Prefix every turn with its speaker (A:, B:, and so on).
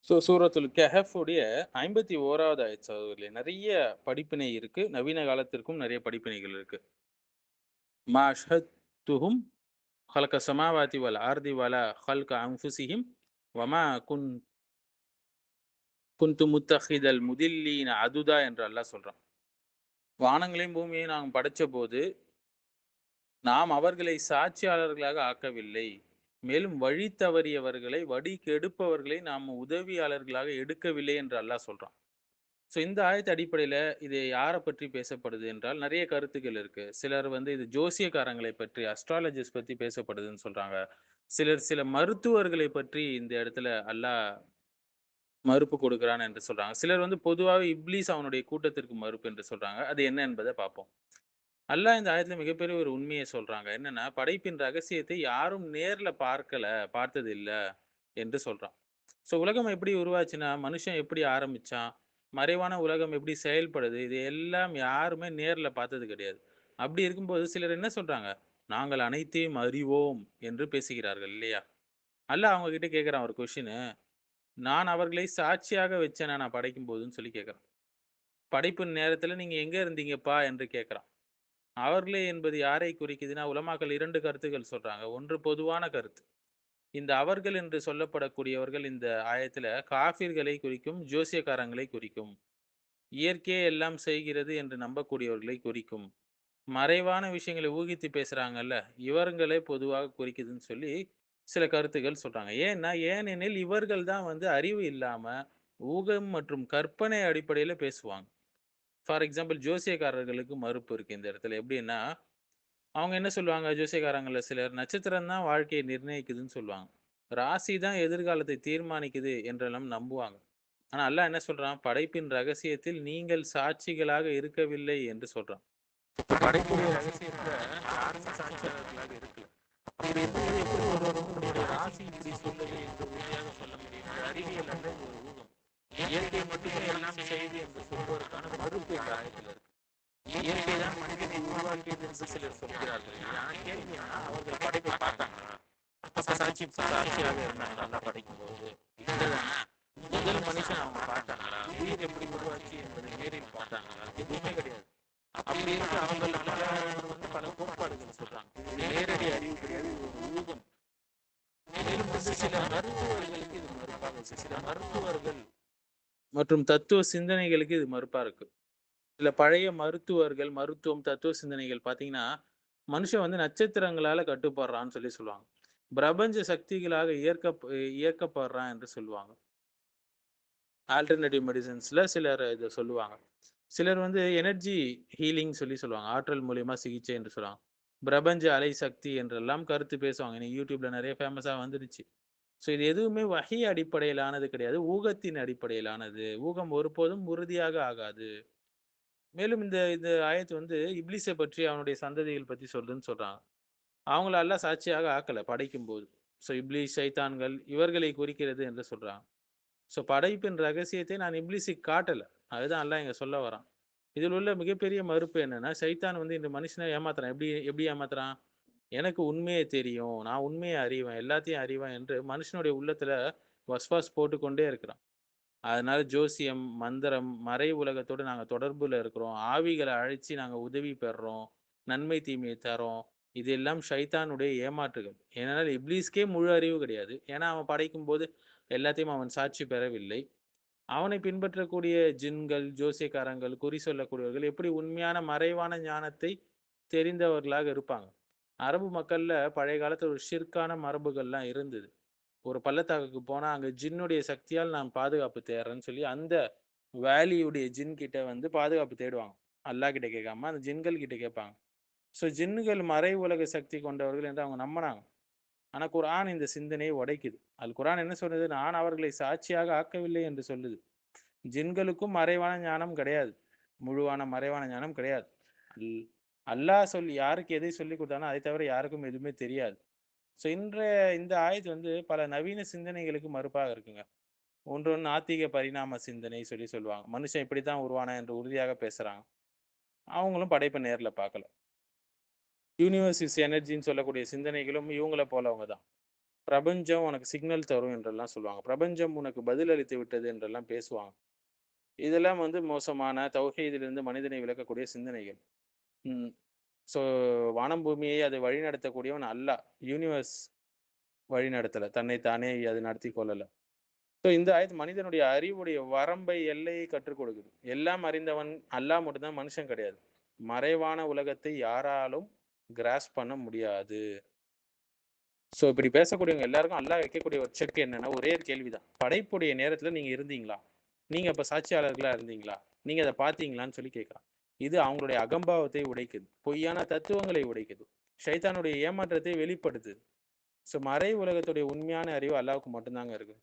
A: சூரத்துல் கஹஃப் உடைய 51வது ஆயத் சகோதரர்களே. நெறைய படிப்பினை இருக்கு. நவீன காலத்திற்கும் நெறைய படிப்பினைகள் இருக்கு. மா அஷ்ஹத்துஹும் ஹல்க ஸமாவாதி வல் அர்தி வலா ஹல்க அன்ஃபுஸிஹிம் வமா குன்து முத்தஹிதல் முதில்லீன அதுதா என்று அல்லாஹ் சொல்றான். வானங்களையும் பூமியையும் நாம் படைச்சபோது, நாம் அவர்களை சாட்சியாளர்களாக ஆக்கவில்லை. மேலும் வழி தவறியவர்களை, வழி கெடுப்பவர்களை நாம் உதவியாளர்களாக எடுக்கவில்லை என்று அல்லாஹ் சொல்றான். இந்த ஆயத்து அடிப்படையில இது யார பற்றி பேசப்படுது என்றால், நெறைய கருத்துக்கள் இருக்கு. சிலர் வந்து இது ஜோசியக்காரங்களை பற்றி, அஸ்ட்ராலஜிஸ்ட் பத்தி பேசப்படுதுன்னு சொல்றாங்க. சிலர் சில மருத்துவர்களை பற்றி இந்த இடத்துல அல்லாஹ் மறுப்பு கொடுக்கிறான் என்று சொல்றாங்க. சிலர் வந்து பொதுவாவே இப்லீஸ் அவனுடைய கூட்டத்திற்கு மறுப்பு என்று சொல்றாங்க. அது என்ன என்பத பார்ப்போம். அல்லாஹ் இந்த ஆயத்துல மிகப்பெரிய ஒரு உண்மைய சொல்றாங்க. என்னன்னா, படைப்பின் ரகசியத்தை யாரும் நேர்ல பார்க்கல, பார்த்தது இல்ல என்று சொல்றான். உலகம் எப்படி உருவாச்சுன்னா, மனுஷன் எப்படி ஆரம்பிச்சான்? மறைவான உலகம் எப்படி செயல்படுது? இது எல்லாம் யாருமே நேர்ல பார்த்தது கிடையாது. அப்படி இருக்கும்போது சிலர் என்ன சொல்றாங்க? "நாங்கள் அனைத்தையும் அறிவோம்" என்று பேசுகிறார்கள் இல்லையா? அல்லாஹ் அவங்க கிட்ட கேட்கிறான் ஒரு கொஸ்டினு. "நான் அவர்களை சாட்சியாக வச்சேனா நான் படைக்கும்போதுன்னு" சொல்லி கேட்கிறான். "படைப்பு நேரத்துல நீங்க எங்க இருந்தீங்கப்பா?" என்று கேட்கிறான். அவர்களே என்பது யாரை குறிக்குதுன்னா, உலமாக்கள் 2 கருத்துக்கள் சொல்றாங்க. ஒன்று பொதுவான கருத்து. இந்த அவர்கள் என்று சொல்லப்படக்கூடியவர்கள் இந்த ஆயத்துல காஃபிர்களை குறிக்கும், ஜோசியக்காரங்களை குறிக்கும். இயற்கையே எல்லாம் செய்கிறது என்று நம்பக்கூடியவர்களை குறிக்கும். மறைவான விஷயங்களை ஊகித்து பேசுறாங்கல்ல, இவர்களே பொதுவாக குறிக்குதுன்னு சொல்லி சில கருத்துக்கள் சொல்றாங்க. ஏனெனில் இவர்கள் தான் வந்து அறிவு இல்லாம, ஊகம் மற்றும் கற்பனை அடிப்படையில பேசுவாங்க. ஃபார் எக்ஸாம்பிள் ஜோசியக்காரர்களுக்கு மறுப்பு இருக்கு இந்த இடத்துல. எப்படின்னா, அவங்க என்ன சொல்லுவாங்க ஜோசியக்காரங்கள்ல சிலர், நட்சத்திரம் தான் வாழ்க்கையை நிர்ணயிக்குதுன்னு சொல்லுவாங்க. ராசி தான் எதிர்காலத்தை தீர்மானிக்குது என்றெல்லாம் நம்புவாங்க. ஆனா அல்லாஹ் என்ன சொல்றான்? படைப்பின் ரகசியத்தில் நீங்கள் சாட்சிகளாக இருக்கவில்லை என்று சொல்றான். படைப்புடைய ரகசியத்துல யாருமே சாட்சியாளர்களாக இருக்கல. அப்படி இருக்கும்போது எப்படி ஒருவருடைய ராசி இப்படி சொல்லுது என்று உறுதியாக சொல்ல முடியும்? அது அறிவியல் அல்ல, இது ஒரு ஊகம். இயற்கை மட்டுமே எல்லாம் செய்து என்று சொல்வதற்கான மறுப்பு இந்த ஆயத்தில் இருக்கு. இயற்கை தான் மனிதனை உருவாக்கியது என்று சிலர் சொல்கிறார்கள். ஆனா கேள்வி என்னன்னா, அவர்கள் படைப்பை பார்த்தாங்களா? அப்ப சாட்சியாக இருந்தாங்க நல்லா படைக்கும்போது. இல்லதானே? முதல் மனுஷன் அவங்க பார்த்தாங்களா? உயிர் எப்படி உருவாச்சு என்பதை நேரில் பார்த்தாங்களா? எதுவுமே கிடையாது. அப்படி இருக்க அவர்கள் வந்து பல கோட்பாடுகள் சொல்றாங்க. இது நேரடி அறிவு கிடையாது, இது ஒரு ஊகம். மேலும் வந்து சில மருத்துவர்களுக்கு இது மறுப்பாக இருக்கு. சில மருத்துவர்கள் மற்றும் தத்துவ சிந்தனைகளுக்கு இது மறுப்பா இருக்கு. சில பழைய மருத்துவர்கள், மருத்துவம், தத்துவ சிந்தனைகள் பார்த்தீங்கன்னா, மனுஷன் வந்து நட்சத்திரங்களால கட்டுப்படுறான்னு சொல்லி சொல்லுவாங்க. பிரபஞ்ச சக்திகளாக இயக்கப்படுறான் என்று சொல்லுவாங்க. ஆல்டர்னேட்டிவ் மெடிசின்ஸ்ல சிலர் இத சொல்லுவாங்க. சிலர் வந்து எனர்ஜி ஹீலிங் சொல்லி சொல்லுவாங்க. ஆற்றல் மூலியமா சிகிச்சை என்று சொல்லுவாங்க. பிரபஞ்ச அலை சக்தி என்றெல்லாம் கருத்து பேசுவாங்க. இன்னைக்கு YouTubeல நெறைய ஃபேமஸா வந்துருச்சு. இது எதுவுமே வஹி அடிப்படையிலானது கிடையாது. ஊகத்தின் அடிப்படையிலானது. ஊகம் ஒருபோதும் உறுதியாக ஆகாது. மேலும் இந்த இந்த ஆயத்து வந்து இப்லீஸ பற்றி, அவனுடைய சந்ததிகள் பத்தி சொல்லுதுன்னு சொல்றாங்க. அவங்கள அல்லாஹ் சாட்சியாக ஆக்கல படைக்கும்போது. இப்லீஸ், ஷைத்தான்கள் இவர்களை குறிக்கிறது என்று சொல்றாங்க. படைப்பின் ரகசியத்தை நான் இப்லீஸுக்கு காட்டல. அதுதான் அல்லாஹ் இங்க சொல்ல வரான். இதில் உள்ள மிகப்பெரிய மறுப்பு என்னன்னா, சைத்தான் வந்து இந்த மனுஷன ஏமாத்துறான். எப்படி எப்படி ஏமாத்துறான்? எனக்கு உண்மையே தெரியும். நான் உண்மைய அறிவேன். எல்லாத்தையும் அறிவேன் என்று மனுஷனுடைய உள்ளத்துல வஸ்வாஸ் போட்டுக்கொண்டே இருக்கிறான். அதனால ஜோசியம், மந்திரம், மறை உலகத்தோடு நாங்க தொடர்புல இருக்கிறோம். ஆவிகள அழைச்சு நாங்க உதவி பெறுறோம். நன்மை, தீமையை தர்றோம். இது எல்லாம் ஷைத்தானுடைய ஏமாற்றுகள். ஏனென்றால் இப்லீஸ்க்கே முழு அறிவு கிடையாது. ஏன்னா அவன் படைக்கும்போது எல்லாத்தையும் அவன் சாட்சி பெறவில்லை. அவனை பின்பற்றக்கூடிய ஜின்கள், ஜோசியக்காரங்கள், குறி சொல்லக்கூடியவர்கள் எப்படி உண்மையான மறைவான ஞானத்தை தெரிந்தவர்களாக இருப்பாங்க. அரபு மக்கள்ல பழைய காலத்துல ஒரு ஷிர்கான மரபுகள்லாம் இருந்தது. ஒரு பள்ளத்தாக்குக்கு போனா, அங்க ஜின்னுடைய சக்தியால் நான் பாதுகாப்பு தேடுறேன்னு சொல்லி, அந்த வேலியுடைய ஜின் கிட்ட வந்து பாதுகாப்பு தேடுவாங்க. அல்லாஹ் கிட்ட கேட்காம, அந்த ஜின்கள் கிட்ட கேட்பாங்க. ஜின்னுகள் மறை உலக சக்தி கொண்டவர்கள் என்று அவங்க நம்புனாங்க. ஆனா குர்ஆன் இந்த சிந்தனையை உடைக்குது. குர்ஆன் என்ன சொல்லுது? நான் அவர்களை சாட்சியாக ஆக்கவில்லை என்று சொல்லுது. ஜின்களுக்கும் மறைவான ஞானம் கிடையாது. முழுவான மறைவான ஞானம் கிடையாது. அல் அல்லாஹ் யாருக்கு எதை சொல்லிக் குடுத்தானோ, அதை தவிர யாருக்கும் எதுவுமே தெரியாது. இன்றைய இந்த ஆயத்து வந்து பல நவீன சிந்தனைகளுக்கு மறுப்பாக இருக்குங்க. ஒன்று நாத்திக பரிணாம சிந்தனை சொல்லி சொல்லுவாங்க. மனுஷன் இப்படித்தான் உருவானான் என்று உறுதியாக பேசுறாங்க. அவங்களும் படைப்ப நேர்ல பார்க்கல. யூனிவர்ஸ் இஸ் எனர்ஜின்னு சொல்லக்கூடிய சிந்தனைகளும் இவங்கள போலவங்க தான். பிரபஞ்சம் உனக்கு சிக்னல் தரும் என்றெல்லாம் சொல்லுவாங்க. பிரபஞ்சம் உனக்கு பதில் அளித்து விட்டது என்றெல்லாம் பேசுவாங்க. இதெல்லாம் வந்து மோசமான தௌஹீதிலிருந்து மனிதனை விலக்கக்கூடிய சிந்தனைகள். ம். ஸோ வானம் பூமியை அதை வழிநடத்தக்கூடியவன் அல்லாஹ். யூனிவர்ஸ் வழிநடத்தல. தன்னை தானே அது நடத்திக் கொள்ளல. ஸோ இந்த ஆயத் மனிதனுடைய அறிவுடைய வரம்பை, எல்லையை கற்றுக் கொடுக்குது. எல்லாம் அறிந்தவன் அல்லாஹ் மட்டும் தான், மனுஷன் கிடையாது. மறைவான உலகத்தை யாராலும் கிராஸ்ப் பண்ண முடியாது. ஸோ இப்படி பேசக்கூடியவங்க எல்லாருக்கும் அல்லாஹ் வைக்கக்கூடிய ஒரு செக் என்னன்னா, ஒரே ஒரு கேள்விதான். படைப்புடைய நேரத்துல நீங்க இருந்தீங்களா? நீங்க அப்ப சாட்சியாளர்களா இருந்தீங்களா? நீங்க அத பார்த்தீங்களான்னு சொல்லி கேட்கிறான். இது அவங்களுடைய அகம்பாவத்தை உடைக்குது. பொய்யான தத்துவங்களை உடைக்குது. ஷைத்தானுடைய ஏமாற்றத்தை வெளிப்படுத்துது. ஸோ மறை உலகத்துடைய உண்மையான அறிவு அல்லாஹ்வுக்கு மட்டும் தாங்க இருக்கு.